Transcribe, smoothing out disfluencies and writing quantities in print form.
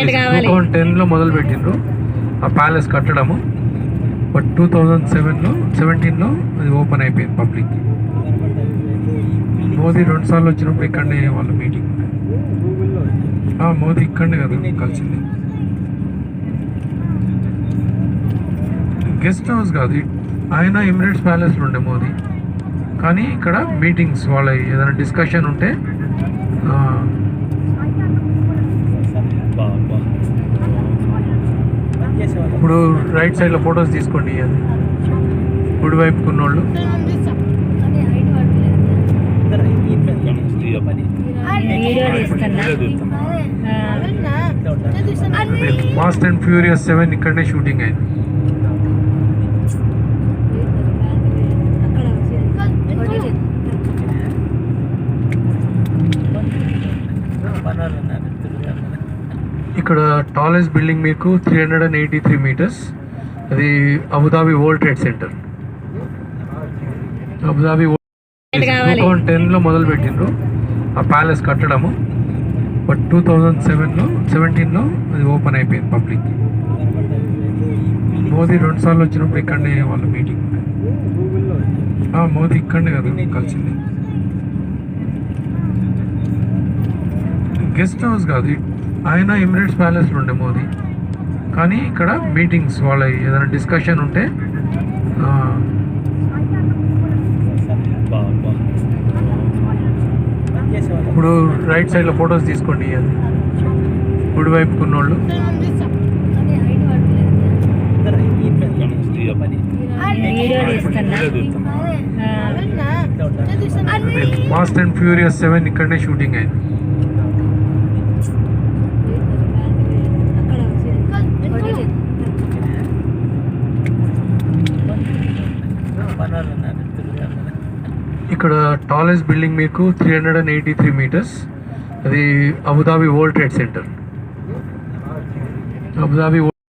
2010లో మొదలు పెట్టిండ్రు ఆ ప్యాలెస్ కట్టడము. బట్ 2017లో అది ఓపెన్ అయిపోయింది పబ్లిక్. మోదీ 2 సార్లు వచ్చినప్పుడు ఇక్కడనే వాళ్ళ మీటింగ్ ఉండే. మోదీ ఇక్కడనే కదా కలిసింది. గెస్ట్ హౌస్ కాదు, ఆయన ఎమిరేట్స్ ప్యాలెస్లో ఉండే మోదీ. కానీ ఇక్కడ మీటింగ్స్ వాళ్ళ ఏదైనా డిస్కషన్ ఉంటే ఇప్పుడు రైట్ సైడ్లో ఫొటోస్ తీసుకోండి. అది కుడి వైపు ఉన్నోళ్ళు ఫాస్ట్ అండ్ ఫ్యూరియస్ 7 ఇక్కడనే షూటింగ్ అయింది. ఇక్కడ టాలెస్ట్ బిల్డింగ్ మీకు 383 మీటర్స్. అది Abu Dhabi world trade centre. Abu Dhabi 2010లో మొదలు పెట్టిండ్రు ఆ ప్యాలెస్ కట్టడము. బట్ 2017లో అది ఓపెన్ అయిపోయింది పబ్లిక్. మోదీ 2 సార్లు వచ్చినప్పుడు ఇక్కడనే వాళ్ళ మీటింగ్ ఉండే. మోదీ ఇక్కడనే కదా కలిసింది. గెస్ట్ హౌస్ కాదు, ఆయన ఎమిరేట్స్ ప్యాలెస్లో ఉండే మోదీ. కానీ ఇక్కడ మీటింగ్స్ వాళ్ళ ఏదైనా డిస్కషన్ ఉంటే ఇప్పుడు రైట్ సైడ్లో ఫొటోస్ తీసుకోండి. అది కుడి వైపు ఉన్నోళ్ళు ఫాస్ట్ అండ్ ఫ్యూరియస్ 7 ఇక్కడనే షూటింగ్ అయింది. ఇక్కడ టాలెస్ట్ బిల్డింగ్ మీకు 383 మీటర్స్. అది Abu Dhabi world trade centre. Abu Dhabi